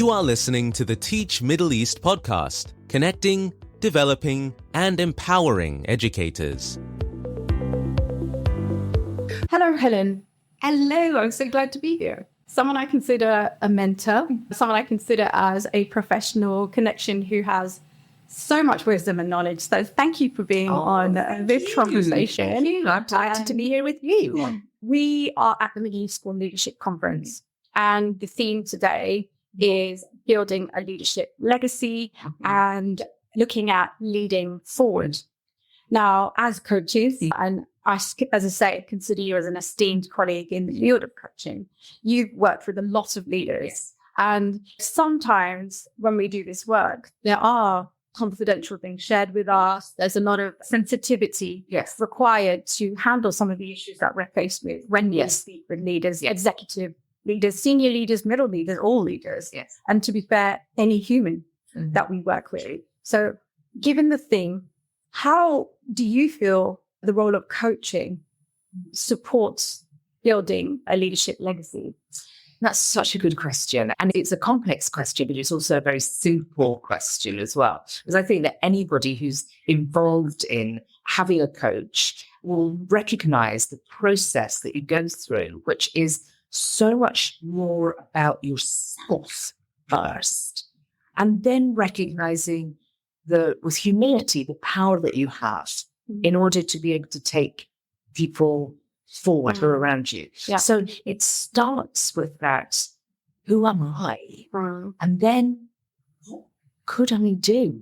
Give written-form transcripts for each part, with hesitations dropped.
You are listening to the Teach Middle East podcast, connecting, developing, and empowering educators. Hello, Helen. Hello, I'm so glad to be here. Someone I consider a mentor, someone I consider as a professional connection who has so much wisdom and knowledge. So thank you for being on this conversation. Thank you. I'm delighted to be here with you. We are at the Middle East School Leadership Conference, and the theme today is building a leadership legacy and looking at leading forward. Now, as coaches, and I, as I say, consider you as an esteemed colleague in the field of coaching, you've worked with a lot of leaders. Yes. And sometimes when we do this work, there are confidential things shared with us. There's a lot of sensitivity required to handle some of the issues that we're faced with when we speak with leaders, executive leaders, senior leaders, middle leaders, all leaders. Yes. And to be fair, any human that we work with. So given the theme, how do you feel the role of coaching supports building a leadership legacy? That's such a good question. And it's a complex question, but it's also a very simple question as well. Because I think that anybody who's involved in having a coach will recognize the process that you go through, which is so much more about yourself first, and then recognizing with humility, the power that you have in order to be able to take people forward who are around you. Yeah. So it starts with that, who am I? And then what could I do?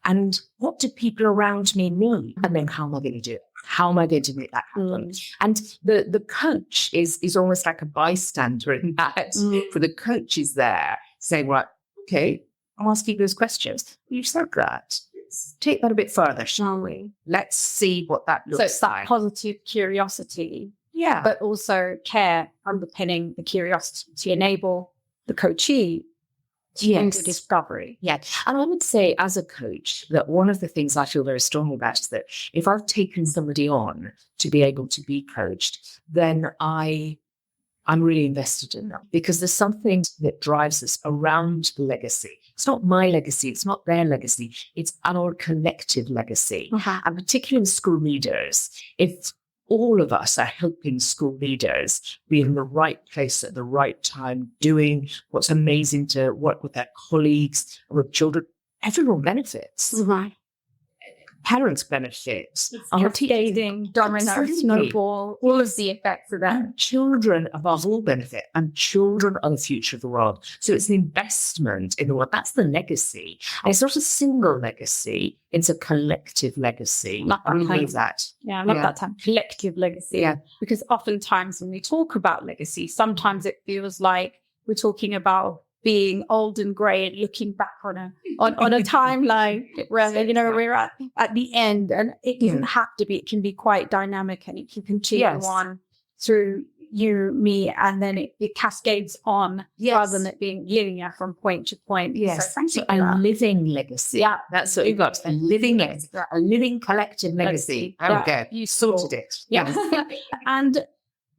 And what do people around me need? And then how am I going to do it? How am I going to make that happen? And the coach is almost like a bystander in that. For the coach is there saying, right, okay, I'll ask you those questions. You said that. Let's take that a bit further, shall we? Let's see what that looks like. So it's that positive curiosity, but also care underpinning the curiosity to enable the coachee into discovery. Yeah. And I would say as a coach that one of the things I feel very strongly about is that if I've taken somebody on to be able to be coached, then I'm really invested in them, because there's something that drives us around the legacy. It's not my legacy. It's not their legacy. It's our collective legacy. And particularly in school leaders, if all of us are helping school leaders be in the right place at the right time, doing what's amazing to work with their colleagues, with children, everyone benefits. Parents benefit. Cascading, domino, snowball, all of the effects of that. And children above all benefit, and children are the future of the world. So it's an investment in the world. That's the legacy. And it's not a single legacy, it's a collective legacy. I believe that. Yeah, I love that term, collective legacy. Yeah. Because oftentimes when we talk about legacy, sometimes it feels like we're talking about being old and grey and looking back on a timeline where we're at the end, and it doesn't have to be. It can be quite dynamic, and it can continue on through you, me, and then it cascades on rather than it being linear from point to point. Yes, so a living legacy. Yeah, that's what you've got. A living legacy, a living collective legacy. Okay, you sorted it. Yeah. And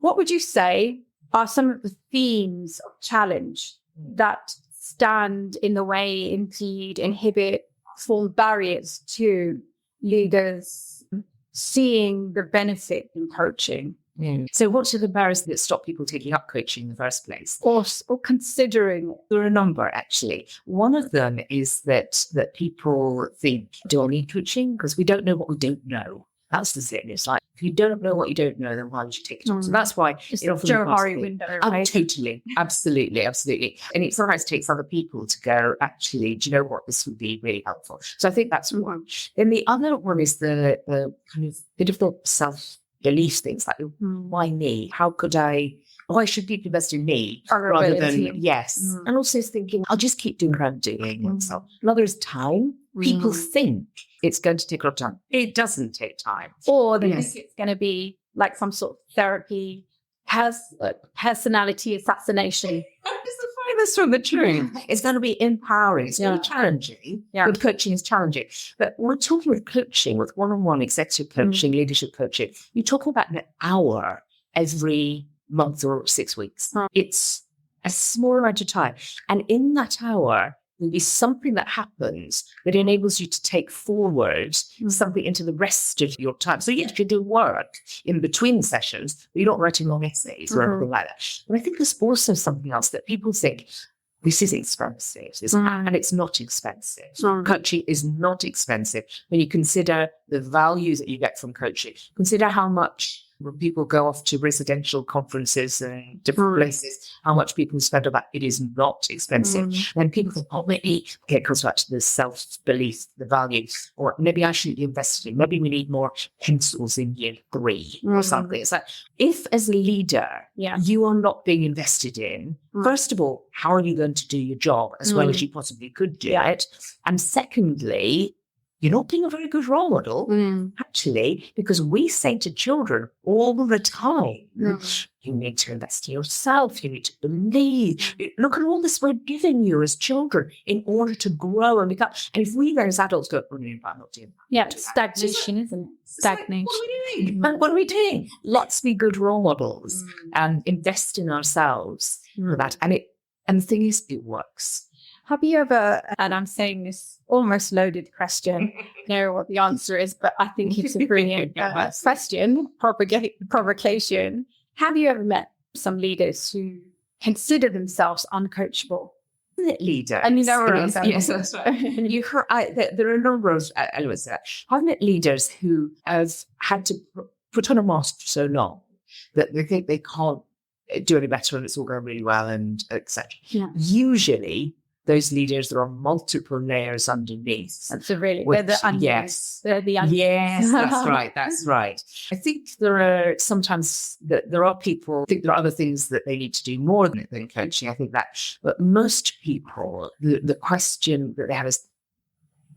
what would you say are some of the themes of challenge that stand in the way, impede, inhibit, form barriers to leaders seeing the benefit in coaching? So what are the barriers that stop people taking up coaching in the first place? Or considering it? There are a number, actually. One of them is that people think, do I need coaching? Because we don't know what we don't know. That's the thing. It's like, if you don't know what you don't know, then why would you take it on? So that's why it's it often Joe Harry window. Right? Totally. Absolutely. And it sometimes takes other people to go, actually, do you know what? This would be really helpful. So I think that's one. Then the other one is the kind of bit of the self-belief things, like, why me? How could I? Why should people invest in me rather than And also thinking, I'll just keep doing what I'm doing. So another is time. People think it's going to take a lot of time. It doesn't take time. Or they think it's going to be like some sort of therapy, personality assassination. It's the furthest from the truth. It's going to be empowering. It's going to be challenging. But coaching is challenging. But we're talking with coaching, with one-on-one executive coaching, leadership coaching. You're talking about an hour every month or 6 weeks. It's a small amount of time. And in that hour, there'll be something that happens that enables you to take forward something into the rest of your time. So yes, you do work in between sessions, but you're not writing long essays or anything like that. But I think there's also something else that people think, this is expensive. And it's not expensive. Coaching is not expensive. When you consider the value that you get from coaching, consider how much when people go off to residential conferences and different places, how much people spend on that. It is not expensive. And people think, oh, maybe it comes back to the self-belief, the value, or maybe I shouldn't be investing. Maybe we need more pencils in year 3 or something. It's like, if as a leader, you are not being invested in, first of all, how are you going to do your job as well as you possibly could do it? And secondly, you're not being a very good role model, actually, because we say to children all the time, you need to invest in yourself, you need to believe. Look at all this we're giving you as children in order to grow and become. And if we as adults go, oh, no, I'm not doing that. Yeah, stagnation, isn't it? Stagnation. Like, what are we doing? Let's be good role models and invest in ourselves for that. And the thing is, it works. Have you ever, and I'm saying this almost loaded question, know what the answer is, but I think it's a brilliant question, provocation. Have you ever met some leaders who consider themselves uncoachable? Leader. And you know, yes, that's right. You heard, there are a number of elements of that. I've met leaders who have had to put on a mask for so long that they think they can't do any better and it's all going really well and etc. Yeah. Usually, those leaders, there are multiple layers underneath. That's they're the onions. Yes. They're the onions. Yes, that's right. That's right. I think there are sometimes there are people, I think there are other things that they need to do more than coaching. I think that, but most people, the question that they have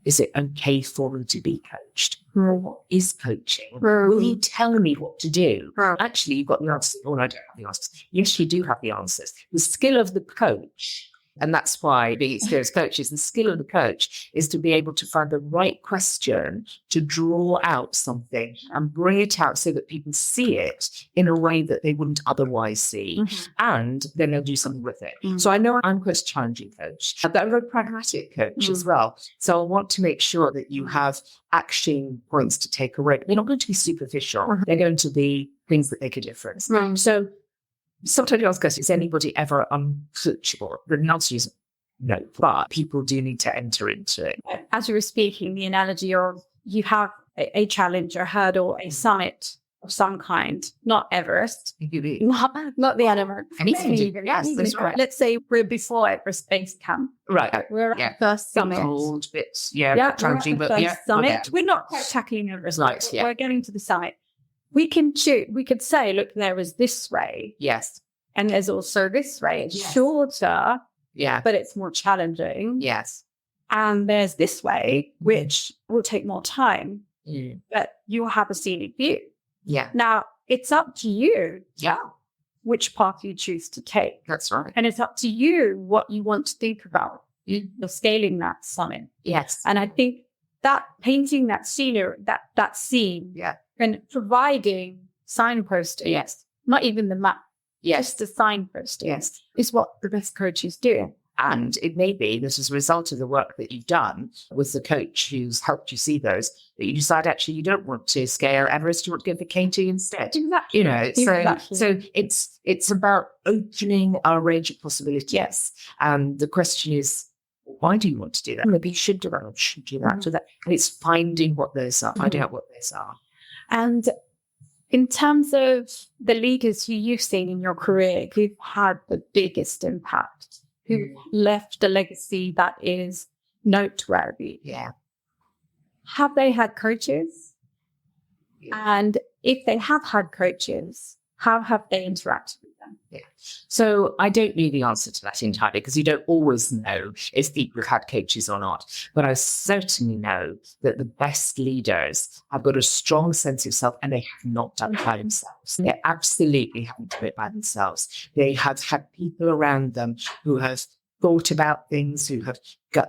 is it okay for them to be coached? What is coaching? Will you tell me what to do? Actually, you've got the answers. Oh, no, I don't have the answers. Yes, you do have the answers. The skill of the coach, and that's why being experienced coaches, the skill of the coach is to be able to find the right question to draw out something and bring it out so that people see it in a way that they wouldn't otherwise see. And then they'll do something with it. So I know I'm quite a challenging coach, but I'm a very pragmatic coach as well. So I want to make sure that you have action points to take away. They're not going to be superficial. They're going to be things that make a difference. So sometimes you ask us, is anybody ever uncoachable? The answer is no, but people do need to enter into it. As you were speaking, the analogy of you have a challenge, a hurdle, a summit of some kind, not Everest, not the animal. Anything. Yes, that's right. Let's say we're before Everest Base Camp. Right. We're at the first summit. Cold bits, challenging, we're at the but first summit. Okay. We're not quite tackling Everest. Right, We're getting to the summit. We could say, look, there is this way. Yes. And there's also this way. It's shorter, but it's more challenging. Yes. And there's this way, which will take more time, but you'll have a scenic view. Yeah. Now, it's up to you which path you choose to take. That's right. And it's up to you what you want to think about. You're scaling that summit. Yes. And I think that painting that scenery, that scene, and providing signposting, not even the map, just the signposting, is what the best coaches do. And it may be that as a result of the work that you've done with the coach who's helped you see those, that you decide actually you don't want to scale Everest, you want to go vacating instead. Exactly. You know, so it's about opening our range of possibilities. Yes. And the question is, why do you want to do that? Maybe you should do that or should do that. So that and it's finding what those are, finding out what those are. And in terms of the leaders who you've seen in your career who've had the biggest impact, who left a legacy that is noteworthy. Yeah. Have they had coaches? And if they have had coaches, how have they interacted with them? Yeah. So I don't know the answer to that entirely because you don't always know if people have had coaches or not. But I certainly know that the best leaders have got a strong sense of self and they have not done it by themselves. They absolutely haven't done it by themselves. They have had people around them who have thought about things, who have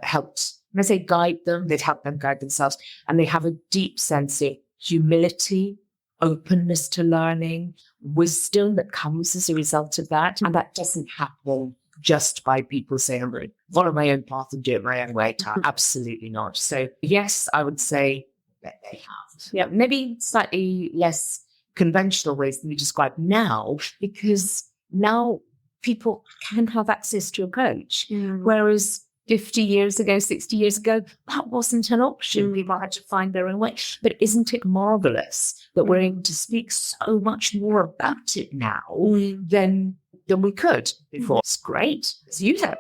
helped, when I say guide them, they've helped them guide themselves. And they have a deep sense of humility, openness to learning, wisdom that comes as a result of that. And that doesn't happen just by people saying, I'm going to follow my own path and do it my own way. Absolutely not. So yes, I would say that they have. Yeah, maybe slightly less conventional ways than we describe now, because now people can have access to a coach. Whereas 50 years ago, 60 years ago, that wasn't an option. People had to find their own way. But isn't it marvelous that we're able to speak so much more about it now than we could before? It's great. It's useful.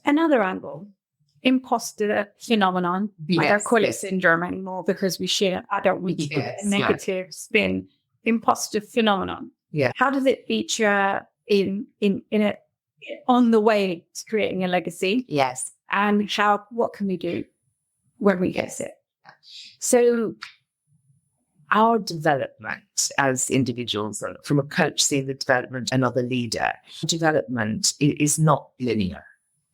Another angle, imposter phenomenon. I don't call it syndrome anymore because I don't want to put a negative spin. Imposter phenomenon. Yeah. How does it feature on the way to creating a legacy? Yes. And what can we do when we get it? So our development as individuals, from a coach seeing the development of another leader, development is not linear.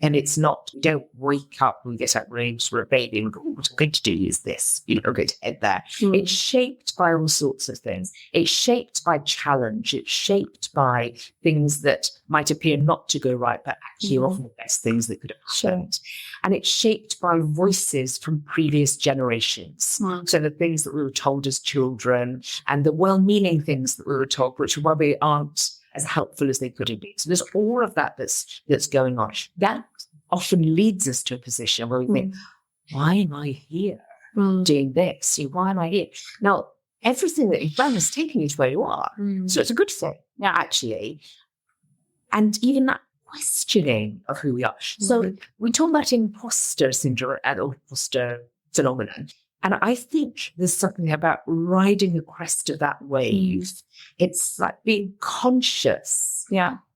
And it's not, we don't wake up and get outraged for a baby and go, what I'm going to do is this, we're going to head there. It's shaped by all sorts of things. It's shaped by challenge. It's shaped by things that might appear not to go right, but actually are often the best things that could have happened. And it's shaped by voices from previous generations. So the things that we were told as children and the well-meaning things that we were told, which probably aren't as helpful as they could have been. So there's all of that that's going on. That often leads us to a position where we think, why am I here doing this? Why am I here? Now, everything that you've done has taken you to where you are. So it's a good thing, actually. And even that questioning of who we are. So we talk about imposter syndrome and imposter phenomenon. And I think there's something about riding the crest of that wave. It's like being conscious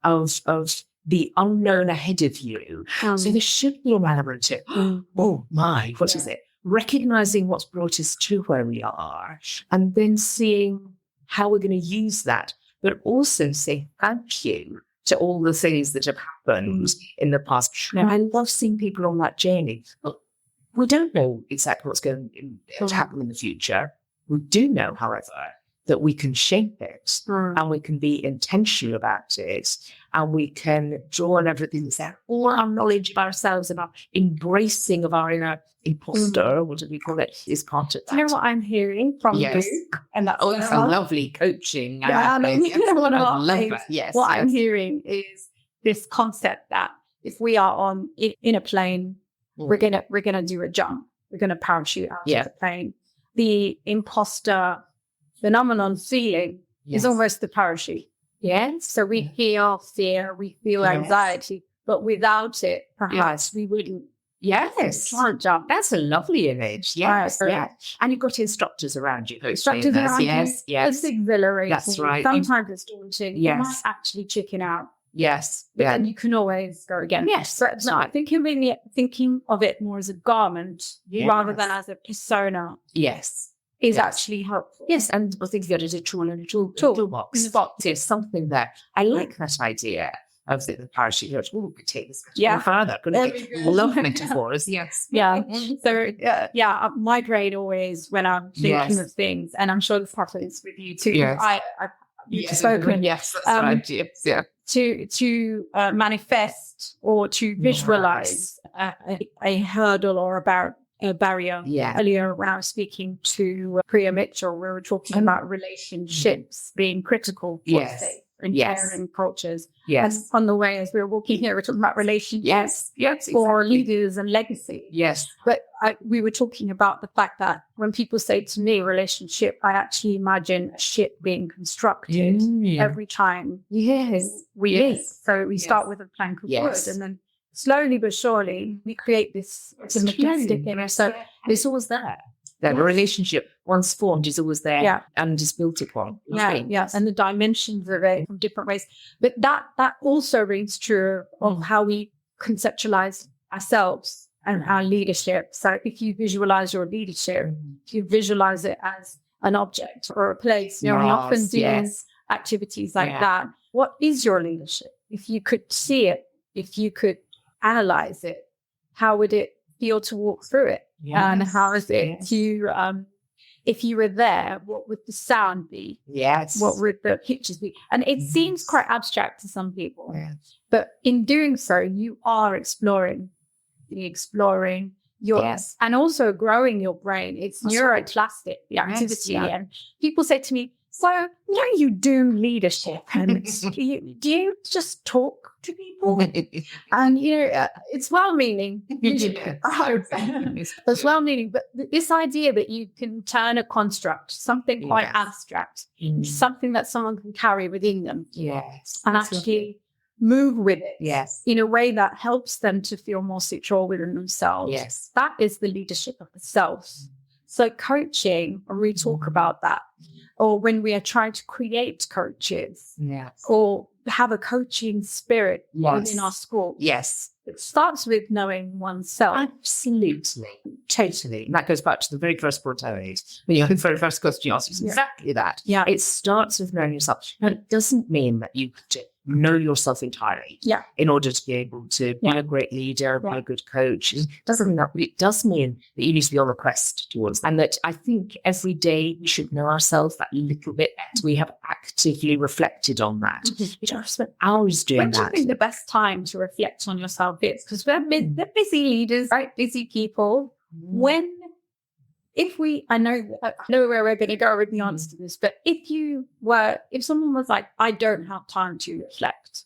of the unknown ahead of you. So there should be an element to, oh my, what is it? Recognizing what's brought us to where we are and then seeing how we're going to use that, but also say thank you to all the things that have happened in the past. I love seeing people on that journey. We don't know exactly what's going to happen in the future. We do know, however, that we can shape it and we can be intentional about it and we can draw on everything that's there. All our knowledge of ourselves and our embracing of our inner imposter, what do we call it, is part of that. You know what I'm hearing from you? And that's lovely coaching. I love that. Yes. What I'm hearing is this concept that if we are in a plane, we're gonna do a jump. We're gonna parachute out of the plane. The imposter phenomenon feeling is almost the parachute. Yes. So we feel fear, we feel anxiety, but without it, perhaps we wouldn't. Yes. Can't jump. That's a lovely image. Yes. And you've got instructors around you. Instructors around you. Yes. It's exhilarating. That's right. Sometimes it's daunting. You might actually chicken out. Yes. But then you can always go again. Yes. So I think thinking of it more as a garment rather than as a persona. Yes. Is actually helpful. Yes. And I think of it as a tool and a toolbox. There's something there. I like that idea of the parachute. We could take this further. Love metaphors. Yes. Yeah. So my brain always, when I'm thinking of things, and I'm sure this happens with you too. Yes. I've spoken. Yes. That's right. Yes. Yeah. To manifest or to visualize a hurdle or a barrier. Earlier when I was speaking to Priya Mitchell, we were talking about relationships being critical for safe and caring cultures. And on the way as we were walking here, we were talking about relationships for leaders and legacy. Yes. But we were talking about the fact that when people say to me relationship, I actually imagine a ship being constructed every time we meet. So we start with a plank of wood and then slowly but surely we create this majestic image. So it's always there. The relationship, once formed, is always there and is built upon. Yes. And the dimensions of it from different ways. But that also rings true of how we conceptualize ourselves and our leadership. So if you visualize your leadership, if you visualize it as an object or a place, we often do activities like that. What is your leadership? If you could see it, if you could analyze it, how would it feel to walk through it? And how is it to if you were there, what would the sound be? Yes. What would the pictures be? And it seems quite abstract to some people, Yes. but in doing so, you are exploring your, Yes. and also growing your brain. It's That's neuroplastic, the activity. yeah. And people say to me, so, you do leadership and do you just talk to people? And, it's well-meaning. It's well-meaning, but this idea that you can turn a construct, something quite abstract, something that someone can carry within them, Yes. and actually move with it, Yes. in a way that helps them to feel more secure within themselves. Yes. That is the leadership of the self. So coaching, when we talk about that, or when we are trying to create coaches, Yes. or have a coaching spirit Yes. within our school. Yes. It starts with knowing oneself. Absolutely. Totally. And that goes back to the very first point I made. When your very first question you asked was exactly that. Yeah. It starts with knowing yourself. Now, it doesn't mean that you have to know yourself entirely in order to be able to be a great leader, be a good coach. It doesn't mean that, but it does mean that you need to be on the quest towards that. And that I think every day we should know ourselves that little bit better. We have actively reflected on that. We don't have to spend hours doing When do you that. think the best time to reflect on yourself is? Because they're busy leaders, right? Busy people. I know where we're going to go with the answer to this, but if someone was like, I don't have time to reflect,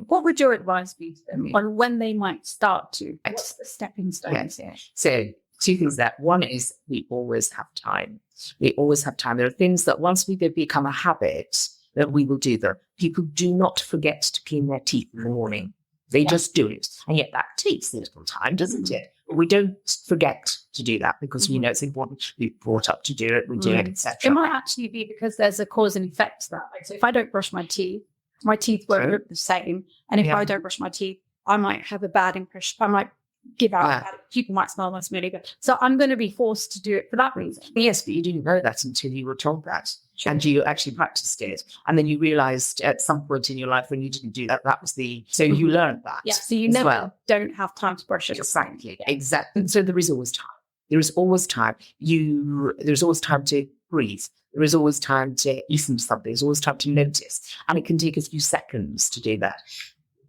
what would your advice be to them on when they might start to? What's the stepping stones here? So, two things that. One is we always have time. We always have time. There are things that once we become a habit, that we will do them. People do not forget to clean their teeth in the morning. They just do it. And yet that takes a little time, doesn't it? But we don't forget to do that because we know it's important to be brought up to do it. We do it, etc. It might actually be because there's a cause and effect to that. Like, so if I don't brush my teeth won't look the same. And if I don't brush my teeth, I might have a bad impression. I might give out people might smell my smelly good. So I'm going to be forced to do it for that reason. Yes, but you didn't know that until you were told that. And you actually practiced it. And then you realized at some point in your life when you didn't do that, so you learned that. Yeah, so you never don't have time to brush it. Exactly. And so there is always time. There is always time. There's always time to breathe. There is always time to listen to something. There's always time to notice. And it can take a few seconds to do that.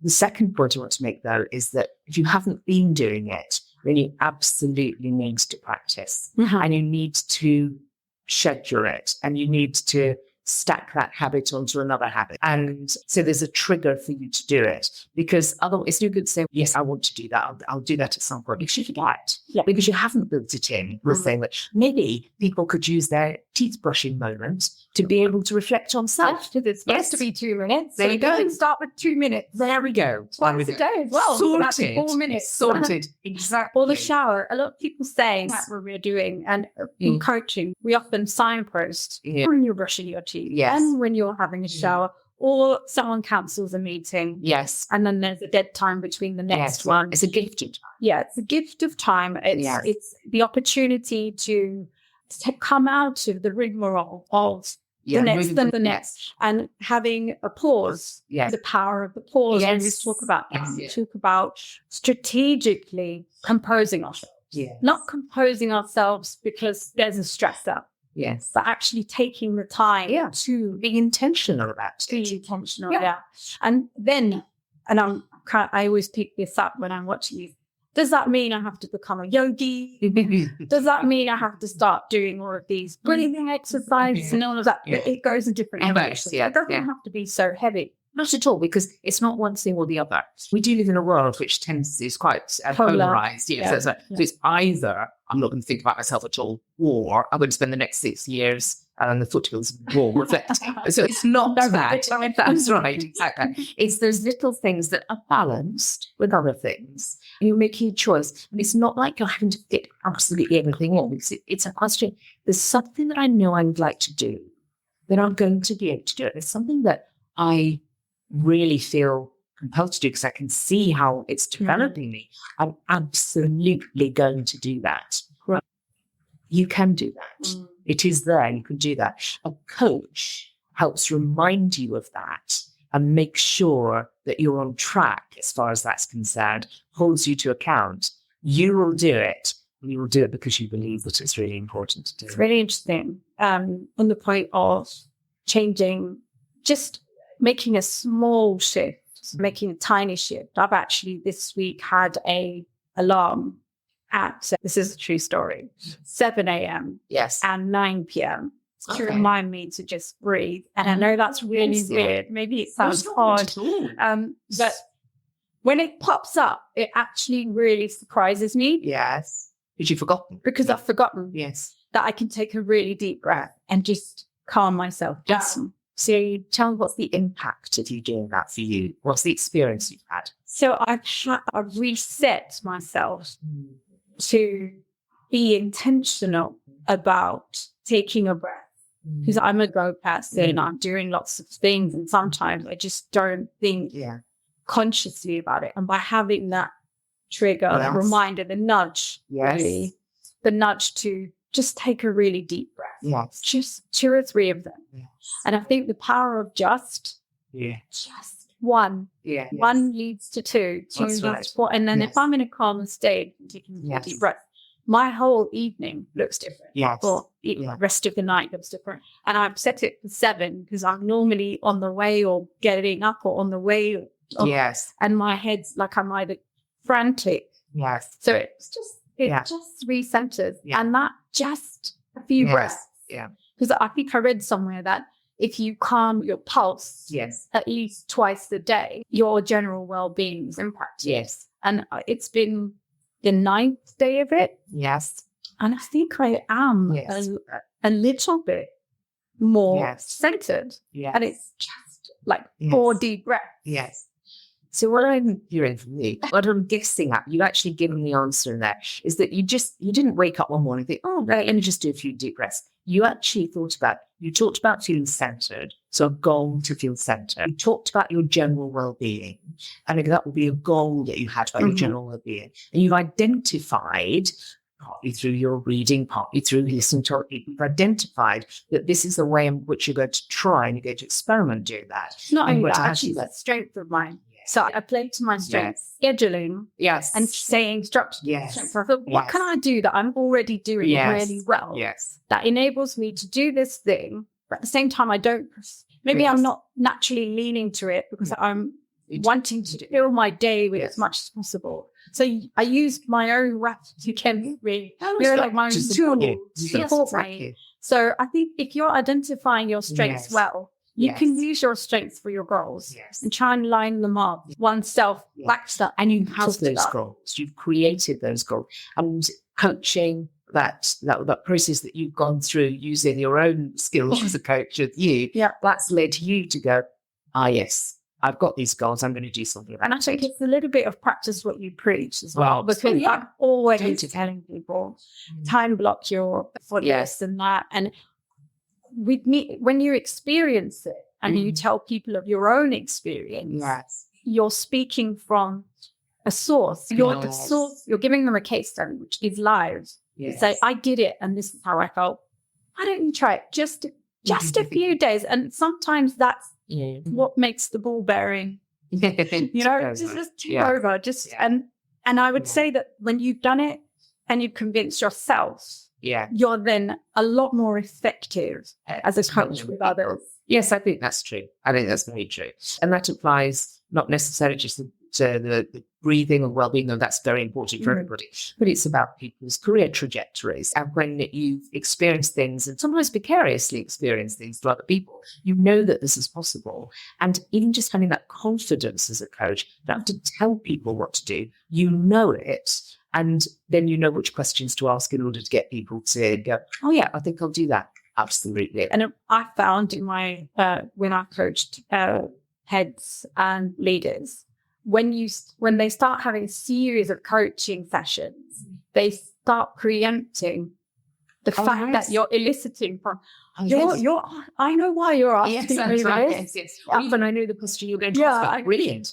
The second point I want to make, though, is that if you haven't been doing it, then you absolutely need to practice. And you need to schedule it, and you need to stack that habit onto another habit. And so there's a trigger for you to do it, because otherwise it's no good to say, yes, I want to do that. I'll do that at some point. You should forget because you haven't built it in. We're saying that maybe people could use their teeth brushing moment to be able to reflect on self. It's supposed to be 2 minutes. There you go. You can start with 2 minutes. There we go. Twice a day as well. Sorted. That's 4 minutes. Sorted. Exactly. Or the shower. A lot of people say that's what we're doing. And in coaching, we often signpost when you're brushing your teeth and when you're having a shower, or someone cancels a meeting. Yes. And then there's a dead time between the next one. It's a gift of time. Yeah, it's a gift of time. It's the opportunity to come out of the rigmarole of the next, and having a pause. The power of the pause. Yes. And we talk about that. We talk about strategically composing ourselves. Not composing ourselves because there's a stressor. Yes. But actually taking the time to be intentional about it. Be intentional, And then, I always pick this up when I'm watching you. Does that mean I have to become a yogi? Does that mean I have to start doing all of these breathing exercises and all of that? It goes in different areas. It doesn't have to be so heavy. Not at all, because it's not one thing or the other. We do live in a world which is quite polarized. So it's either I'm not going to think about myself at all, or I'm going to spend the next 6 years and the foothills of the wall reflecting. So it's not that. That's right, exactly. It's those little things that are balanced with other things. And you're making a choice. And it's not like you're having to fit absolutely everything in. It's a question. There's something that I know I would like to do, that I'm going to be able to do it. There's something that I really feel compelled to do because I can see how it's developing me. I'm absolutely going to do that. Right. You can do that. It is there. You can do that. A coach helps remind you of that and make sure that you're on track as far as that's concerned, holds you to account. You will do it You will do it because you believe that it's really important to do. It's really interesting. On the point of changing, just making a small shift, making a tiny shift. I've actually this week had a alarm at, this is a true story, 7 a.m. Yes. and 9 p.m. to remind me to just breathe. And I know that's really weird. Maybe it sounds odd. But when it pops up, it actually really surprises me. Yes. Because you've forgotten. Because I've forgotten that I can take a really deep breath and just calm myself down. So tell me, what's the impact of you doing that for you? What's the experience you've had? So I've reset myself to be intentional about taking a breath. Because I'm a go person, I'm doing lots of things, and sometimes I just don't think consciously about it. And by having that trigger, that reminder, the nudge, really, the nudge to just take a really deep breath, just 2 or 3 of them. And I think the power of just one, one leads to 2, 2 leads to 4. And then if I'm in a calmer state, taking a deep breath, my whole evening looks different. Or the rest of the night looks different. And I've set it for 7 because I'm normally on the way or getting up or on the way. And my head's like I'm either frantic. So it just recenters. And that just a few breaths. Because I think I read somewhere that if you calm your pulse at least twice a day, your general well-being is impacted. And it's been the 9th day of it. And I think I am a little bit more centered. And it's just like 4 deep breaths. So what I'm hearing from you, what I'm guessing at, you actually given the answer in there, is that you didn't wake up one morning and think, oh, right, let me just do a few deep breaths. You actually you talked about feeling centered, so a goal to feel centered. You talked about your general well-being, and that would be a goal that you had about your general well-being. And you've identified, partly through your reading, partly through listening to people, you've identified that this is the way in which you're going to try and you're going to experiment doing that. Not only that, actually, that's strength of mine. So I played to my strengths, scheduling, and saying structure. So I thought, what can I do that I'm already doing really well? That enables me to do this thing, but at the same time, I don't. Maybe I'm not naturally leaning to it because I'm wanting to fill my day with as much as possible. So I use my own really like my own tool to support me. So I think if you're identifying your strengths well, you can use your strengths for your goals and try and line them up. Oneself backs up. And you have those goals. You've created those goals. And coaching, that process that you've gone through using your own skills as a coach with you, that's led you to go, yes, I've got these goals. I'm going to do something about it. And I think it's a little bit of practice what you preach as well. Because I'm always telling people, time block your for this and that. And with me, when you experience it and you tell people of your own experience, you're speaking from a source. You're the source. You're giving them a case study, which is live. You say, I did it, and this is how I felt. Why don't you try it? Just a few days. And sometimes that's what makes the ball bearing. Just over. And I would say that when you've done it and you've convinced yourself, you're then a lot more effective as a coach with others. Yes, I think that's true. I think that's very true. And that applies not necessarily just to the breathing and well-being, though that's very important for everybody, but it's about people's career trajectories. And when you've experienced things, and sometimes vicariously experienced things to other people, you know that this is possible. And even just having that confidence as a coach, you don't have to tell people what to do. You know it. And then you know which questions to ask in order to get people to go, oh, yeah, I think I'll do that. Absolutely. And I found in my, when I coached heads and leaders, when they start having a series of coaching sessions, they start preempting the fact that you're eliciting from, I know why you're asking me this. Yes. Even I know the question you're going to ask about. Brilliant.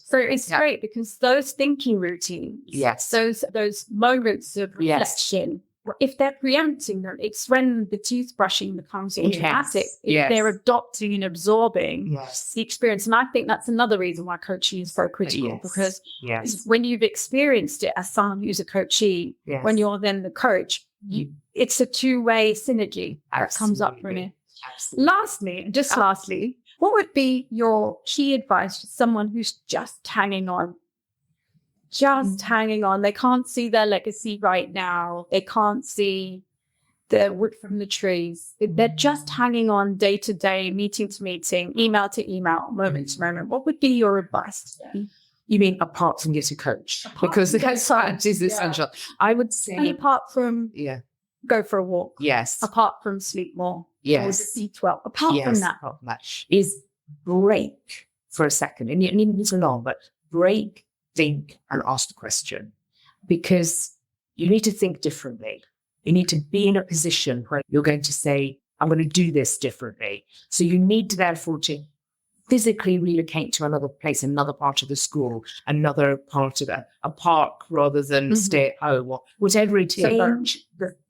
So it's great because those thinking routines, those moments of reflection if they're preempting them, it's when the toothbrushing becomes automatic. If they're adopting and absorbing the experience. And I think that's another reason why coaching is so critical, because when you've experienced it as someone who's a coachee, when you're then the coach, it's a two-way synergy that comes up from it. Lastly, what would be your key advice to someone who's just hanging on? Hanging on. They can't see their legacy right now. They can't see the wood from the trees. They're just hanging on day to day, meeting to meeting, email to email, moment to moment. What would be your advice to them? You mean apart from get a coach? Because that is essential. I would say... And apart from go for a walk. Yes. Apart from sleep more. Yes. Or just eat well. Apart from that. Is break for a second. And you need to long, but break, think, and ask the question. Because you need to think differently. You need to be in a position where you're going to say, I'm going to do this differently. So you need to therefore to physically relocate to another place, another part of the school, another part of a park, rather than stay at home or whatever it is.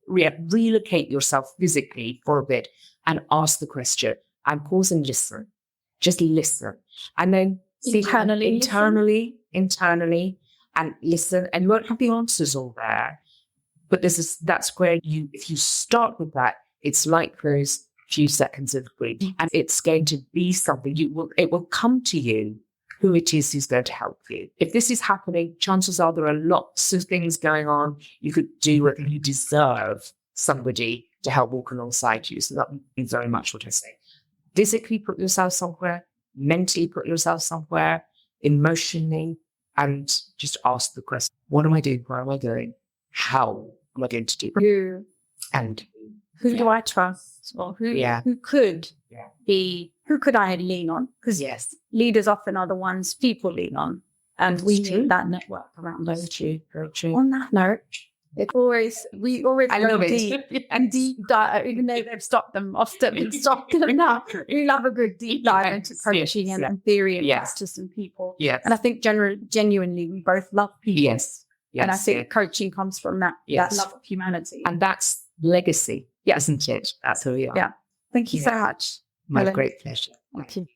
Relocate yourself physically for a bit and ask the question and pause and listen. Just listen. And then internally and listen. And you won't have the answers all there. But that's where if you start with that, it's like those few seconds of grief. And it's going to be something it will come to you who it is who's going to help you. If this is happening, chances are there are lots of things going on. You could do what you deserve somebody to help walk alongside you. So that would be very much what I say. Physically put yourself somewhere, mentally put yourself somewhere, emotionally, and just ask the question, what am I doing? Where am I going? How am I going to do it? Who? And who do I trust? Or who could be, who could I lean on? Because leaders often are the ones people lean on. And we need that network around those. Very true. On that note, we always go deep and deep dive, even though they've stopped them now. We love a good deep dive into coaching and theory and practice and people. Yes. And I think genuinely we both love people. Yes. And I think coaching comes from that love of humanity. And that's legacy, isn't it? That's who we are. Yeah. Thank you so much. My great pleasure. Thank you.